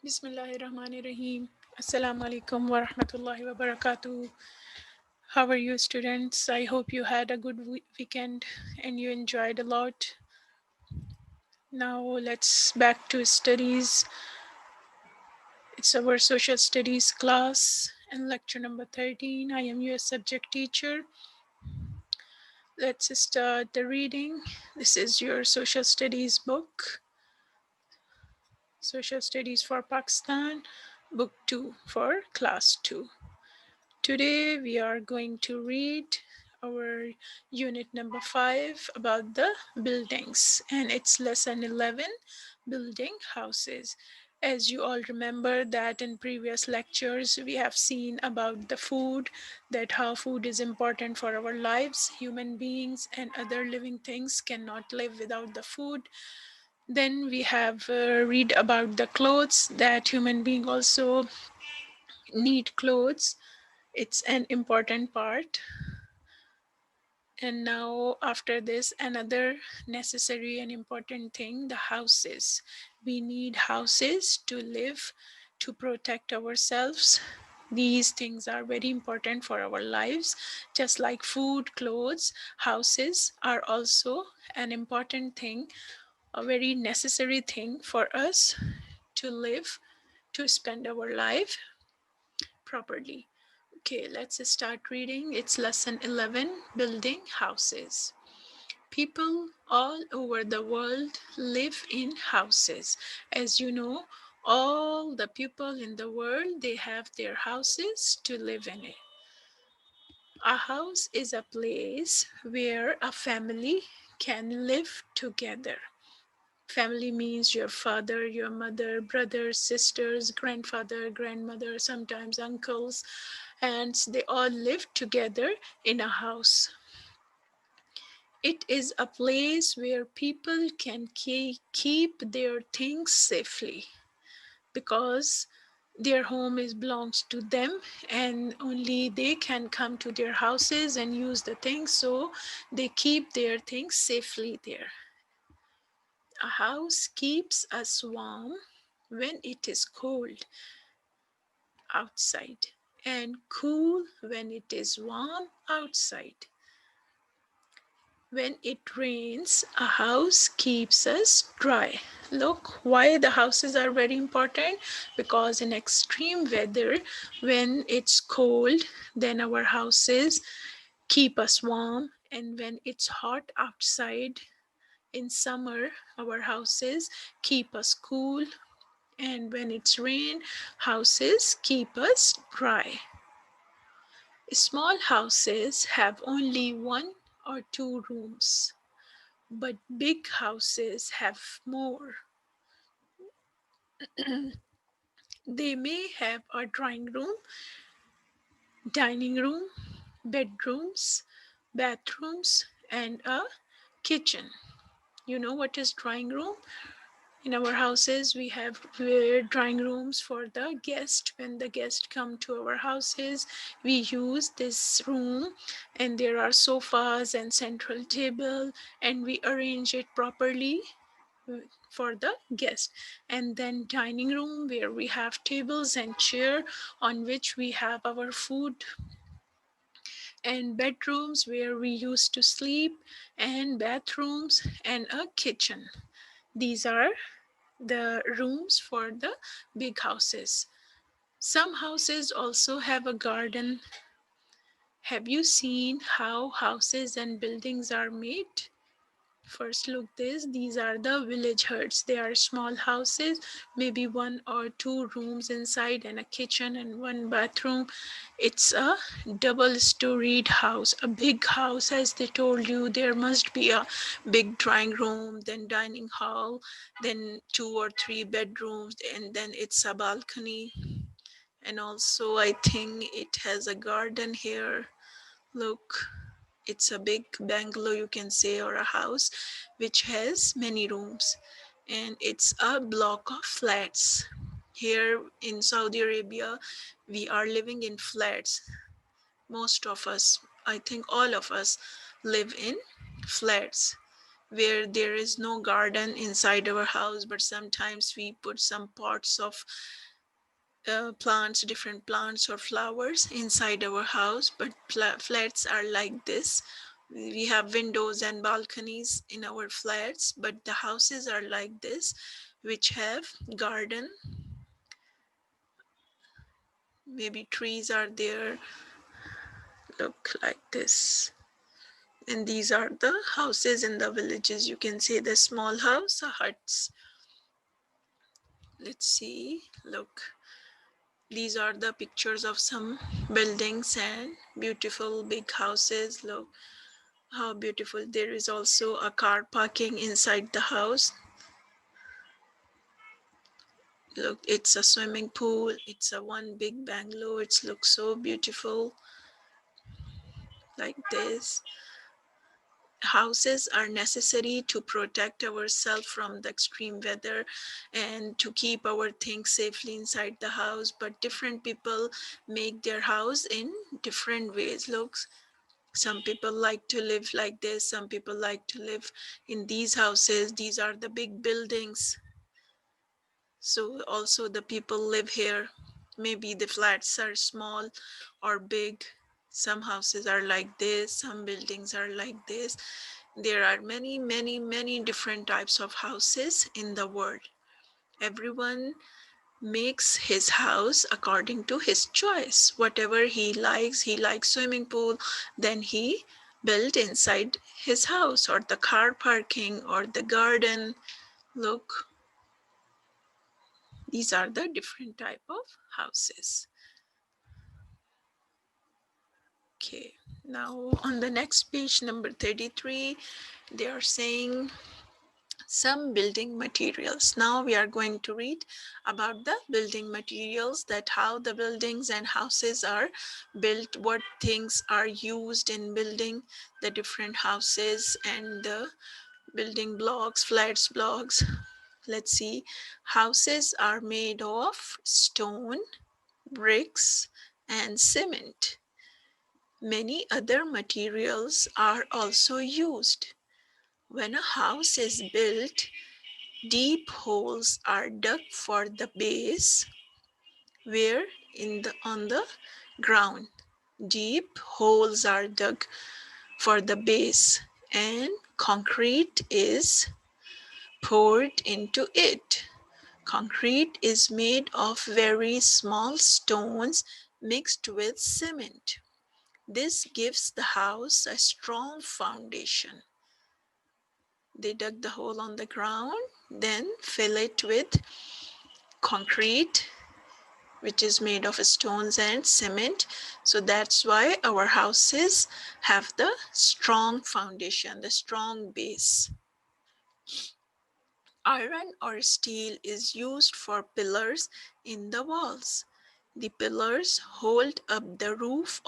Bismillahirrahmanirrahim. Assalamu alaikum wa rahmatullahi wa barakatuh. How are you, students? I hope you had a good weekend and you enjoyed a lot. Now let's back to studies. It's our social studies class and lecture number 13. I am your subject teacher. Let's start the reading. This is your social studies book, Social Studies for Pakistan, book 2 for class 2. Today we are going to read our unit number 5 about the buildings, and it's lesson 11, building houses. As you all remember that in previous lectures we have seen about the food, that how food is important for our lives. Human beings and other living things cannot live without the food. Then we have read about the clothes, that human being also need clothes. It's an important part. And now, after this, another necessary and important thing, the houses. We need houses to live, to protect ourselves. These things are very important for our lives. Just like food, clothes, houses are also an important thing, a very necessary thing for us to live, to spend our life properly. Okay, let's start reading. It's lesson 11, building houses. People all over the world live in houses. As you know, all the people in the world, they have their houses to live in it. A house is a place where a family can live together. Family means your father, your mother, brothers, sisters, grandfather, grandmother, sometimes uncles, and they all live together in a house. It is a place where people can keep their things safely, because their home is belongs to them and only they can come to their houses and use the things, so they keep their things safely there. A house keeps us warm when it is cold outside and cool when it is warm outside. When it rains, a house keeps us dry. Look, why the houses are very important? Because in extreme weather, when it's cold, then our houses keep us warm. And when it's hot outside in summer, our houses keep us cool. And when it's rain, houses keep us dry. Small houses have only one or two rooms, but big houses have more. They may have a drawing room, dining room, bedrooms, bathrooms, and a kitchen. You know what is drawing room? In our houses, we have drawing rooms for the guest. When the guest come to our houses, we use this room, and there are sofas and central table, and we arrange it properly for the guest. And then dining room, where we have tables and chair on which we have our food, and bedrooms where we used to sleep, and bathrooms, and a kitchen. These are the rooms for the big houses. Some houses also have a garden. Have you seen how houses and buildings are made? First, look this. These are the village huts. They are small houses, maybe one or two rooms inside and a kitchen and one bathroom. It's a double-storied house, a big house. As they told you, there must be a big drawing room, then dining hall, then two or three bedrooms, and then it's a balcony. And also, I think it has a garden here. Look, it's a big bungalow, you can say, or a house which has many rooms, and it's a block of flats. Here in Saudi Arabia, we are living in flats. Most of us, I think all of us, live in flats where there is no garden inside our house, but sometimes we put some pots of plants, different plants or flowers inside our house. But flats are like this. We have windows and balconies in our flats, but the houses are like this, which have garden. Maybe trees are there, look like this. And these are the houses in the villages. You can see the small house, huts. Let's see, look. These are the pictures of some buildings and beautiful big houses. Look how beautiful. There is also a car parking inside the house. Look, it's a swimming pool. It's a one big bungalow. It looks so beautiful like this. Houses are necessary to protect ourselves from the extreme weather and to keep our things safely inside the house. But different people make their house in different ways. Look, some people like to live like this, some people like to live in these houses. These are the big buildings. So also the people live here. Maybe the flats are small or big. Some houses are like this, some buildings are like this. There are many, many, many different types of houses in the world. Everyone makes his house according to his choice. Whatever he likes swimming pool, then he built inside his house, or the car parking, or the garden. Look, these are the different type of houses. Okay, now on the next page, number 33, they are saying some building materials. Now we are going to read about the building materials, that how the buildings and houses are built, what things are used in building the different houses, and the building blocks, flats blocks. Let's see. Houses are made of stone, bricks, and cement. Many other materials are also used. When a house is built, deep holes are dug for the base, where on the ground. Deep holes are dug for the base, and concrete is poured into it. Concrete is made of very small stones mixed with cement. This gives the house a strong foundation. They dug the hole on the ground, then fill it with concrete, which is made of stones and cement. So that's why our houses have the strong foundation, the strong base. Iron or steel is used for pillars in the walls. The pillars hold up the roof.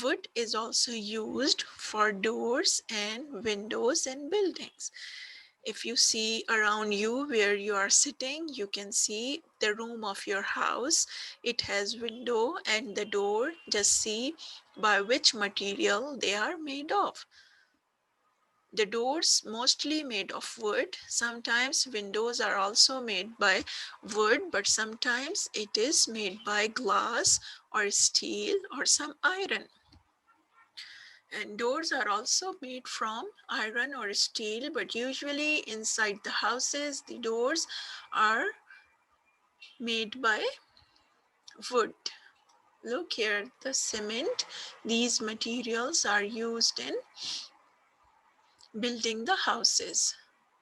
Wood is also used for doors and windows in buildings. If you see around you where you are sitting, you can see the room of your house. It has window and the door. Just see by which material they are made of. The doors mostly made of wood. Sometimes windows are also made by wood, but sometimes it is made by glass or steel or some iron. And doors are also made from iron or steel, but usually inside the houses, the doors are made by wood. Look here, the cement. These materials are used in building the houses.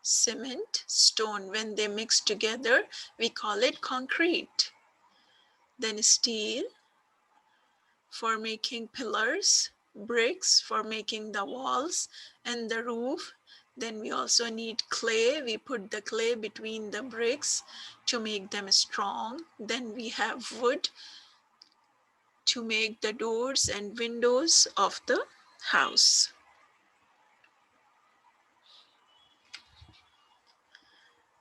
Cement, stone, when they mix together, we call it concrete. Then steel for making pillars, bricks for making the walls and the roof. Then we also need clay. We put the clay between the bricks to make them strong. Then we have wood to make the doors and windows of the house.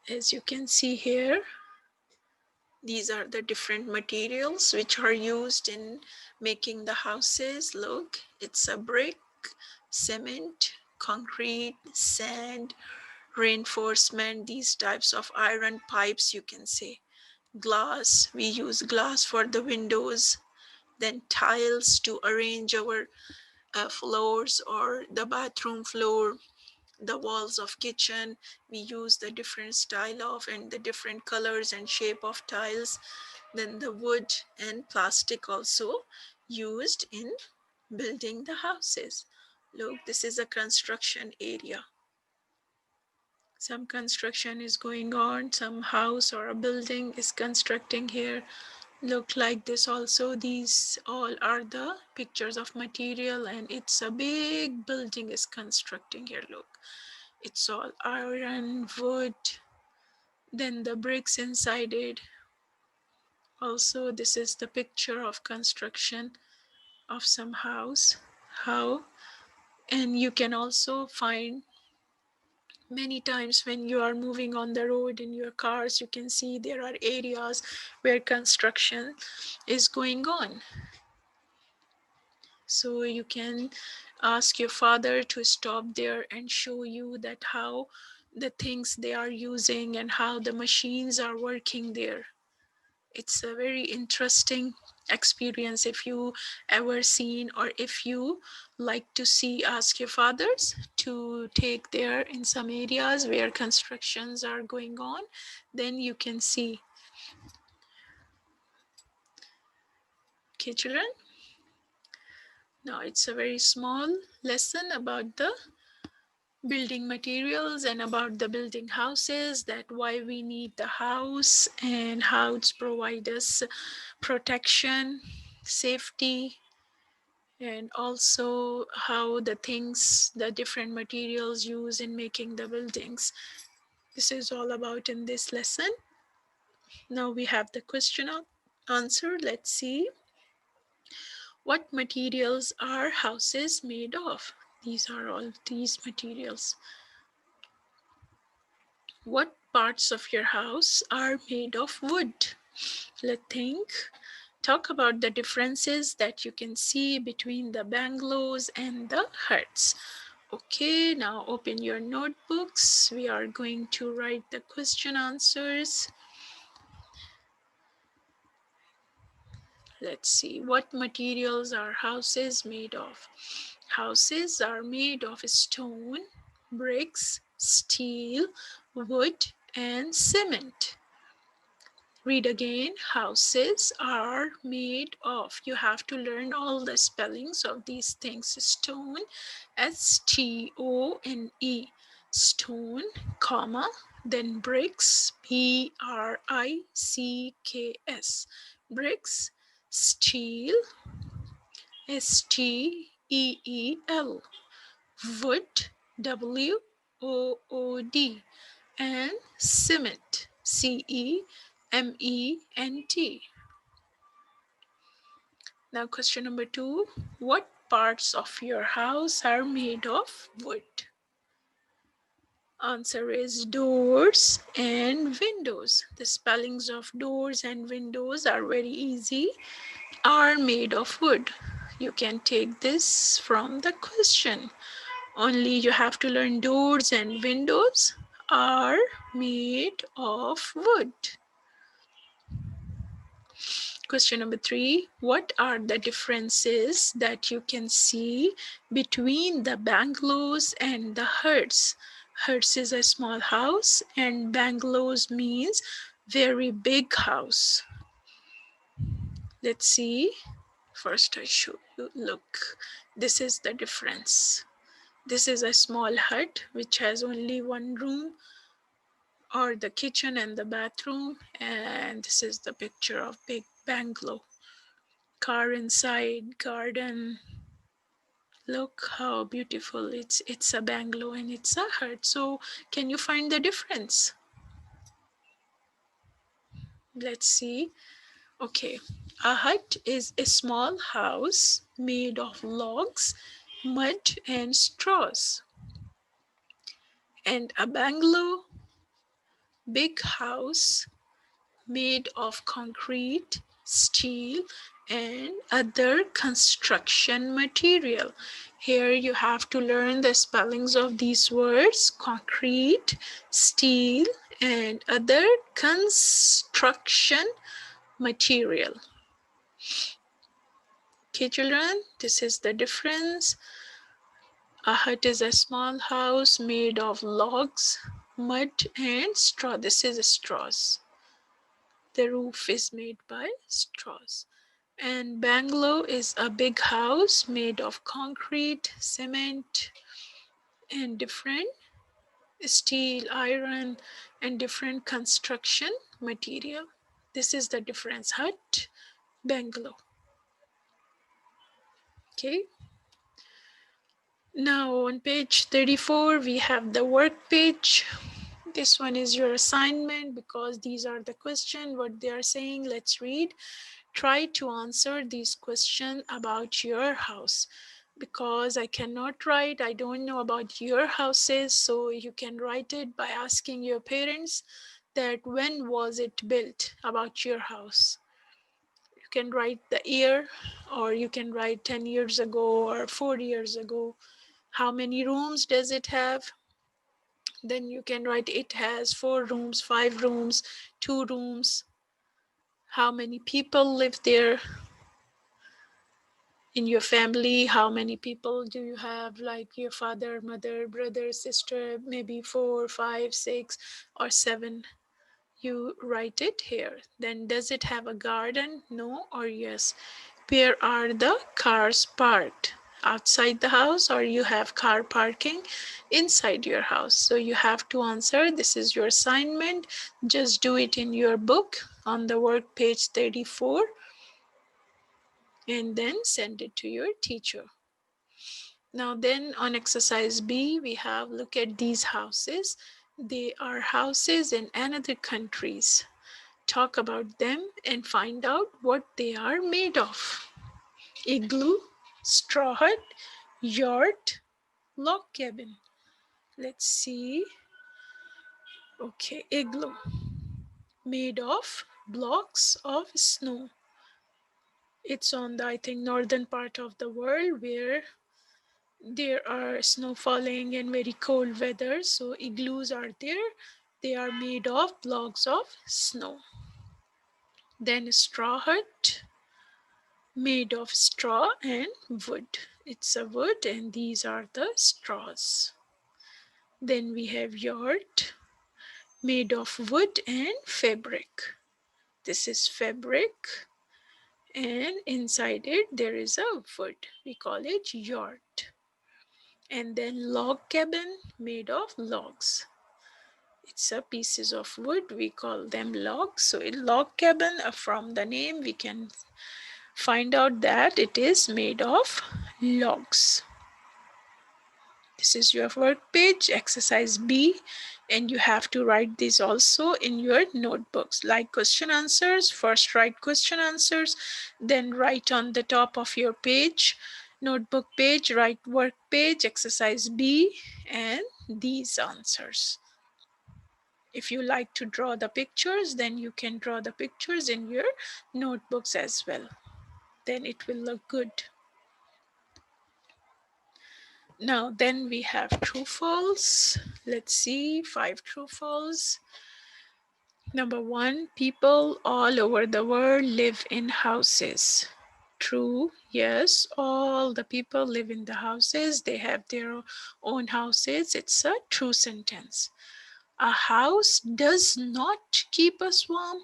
As you can see here, these are the different materials which are used in making the houses. Look, it's a brick, cement, concrete, sand, reinforcement, these types of iron pipes, you can say. Glass, we use glass for the windows. Then tiles to arrange our floors or the bathroom floor, the walls of kitchen. We use the different style of and the different colors and shape of tiles. Then the wood and plastic also used in building the houses. Look, this is a construction area. Some construction is going on, some house or a building is constructing here. Look like this also. These all are the pictures of material, and it's a big building is constructing here. Look, it's all iron, wood, then the bricks inside it. Also, this is the picture of construction of some house. How? And you can also find many times when you are moving on the road in your cars, you can see there are areas where construction is going on. So you can ask your father to stop there and show you that how the things they are using and how the machines are working there. It's a very interesting experience. If you ever seen or if you like to see, ask your fathers to take there in some areas where constructions are going on, then you can see. Okay, children, now it's a very small lesson about the building materials and about the building houses, that why we need the house and how it's provide us protection, safety, and also how the things, the different materials used in making the buildings. This is all about in this lesson. Now we have the question answer. Let's see. What materials are houses made of? These are all these materials. What parts of your house are made of wood? Let's think. Talk about the differences that you can see between the bungalows and the huts. Okay, now open your notebooks. We are going to write the question answers. Let's see, what materials are houses made of? Houses are made of stone, bricks, steel, wood, and cement. Read again. Houses are made of. You have to learn all the spellings of these things. Stone, stone, stone, comma, then bricks, bricks, bricks, steel, steel, wood, wood, and cement, cement. Now question number 2, what parts of your house are made of wood? Answer is doors and windows. The spellings of doors and windows are very easy. Are made of wood. You can take this from the question. Only you have to learn doors and windows are made of wood. Question number 3, what are the differences that you can see between the bungalows and the huts? Huts is a small house and bungalows means very big house. Let's see. First I show you, look, this is the difference. This is a small hut which has only one room or the kitchen and the bathroom, and this is the picture of big bungalow. Car inside, garden. Look how beautiful. It's a bungalow and it's a hut. So can you find the difference? Let's see. Okay, a hut is a small house made of logs, mud, and straws. And a bungalow, big house made of concrete, steel, and other construction material. Here you have to learn the spellings of these words: concrete, steel, and other construction material. Okay, children, this is the difference. A hut is a small house made of logs, mud, and straw. This is straws. The roof is made by straws. And bungalow is a big house made of concrete, cement, and different steel, iron, and different construction material. This is the difference: hut, bungalow. Okay. Now on page 34, we have the work page. This one is your assignment because these are the questions, what they are saying. Let's read. Try to answer these questions about your house. Because I cannot write, I don't know about your houses, so you can write it by asking your parents that when was it built about your house. You can write the year, or you can write 10 years ago or 4 years ago. How many rooms does it have? Then you can write it has 4 rooms, 5 rooms, 2 rooms. How many people live there in your family? How many people do you have, like your father, mother, brother, sister? Maybe 4, 5, 6, or 7. You write it here. Then does it have a garden? No or yes. Where are the cars parked? Outside the house, or you have car parking inside your house? So you have to answer. This is your assignment. Just do it in your book on the work page 34 and then send it to your teacher. Now then on exercise B, we have look at these houses. They are houses in another countries. Talk about them and find out what they are made of. Igloo, straw hut, yurt, log cabin. Let's see. Okay, igloo. Made of blocks of snow. It's on the, I think, northern part of the world where there are snow falling and very cold weather. So igloos are there. They are made of blocks of snow. Then straw hut, made of straw and wood. It's a wood and these are the straws. Then we have yurt, made of wood and fabric. This is fabric and inside it there is a wood. We call it yurt. And then log cabin, made of logs. It's a pieces of wood, we call them logs. So a log cabin, from the name we can find out that it is made of logs. This is your work page, exercise B, and you have to write this also in your notebooks. Like question answers, first write question answers, then write on the top of your page, notebook page, write work page, exercise B, and these answers. If you like to draw the pictures, then you can draw the pictures in your notebooks as well. Then it will look good. Now then we have true false. Let's see 5 true false. Number 1, people all over the world live in houses. True, yes, all the people live in the houses. They have their own houses. It's a true sentence. A house does not keep us warm.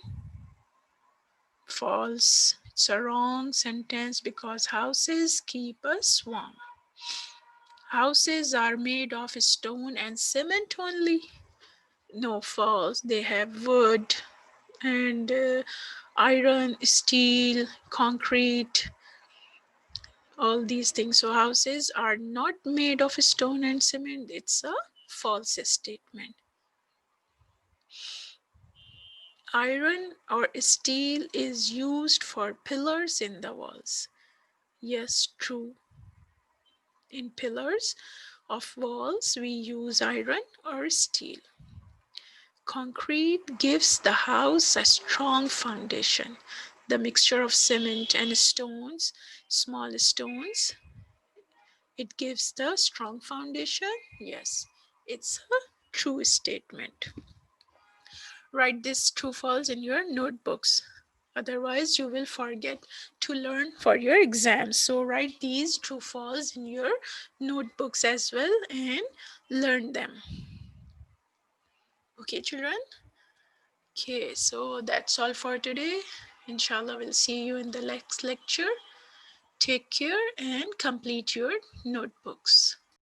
False. It's a wrong sentence because houses keep us warm. Houses are made of stone and cement only. No, false. They have wood and iron, steel, concrete, all these things. So houses are not made of stone and cement. It's a false statement. Iron or steel is used for pillars in the walls. Yes, true. In pillars of walls, we use iron or steel. Concrete gives the house a strong foundation. the mixture of cement and stones, small stones, it gives the strong foundation. Yes, it's a true statement. Write this true false in your notebooks. Otherwise, you will forget to learn for your exams. So, write these true false in your notebooks as well and learn them. Okay, children? Okay, so that's all for today. Inshallah, we'll see you in the next lecture. Take care and complete your notebooks.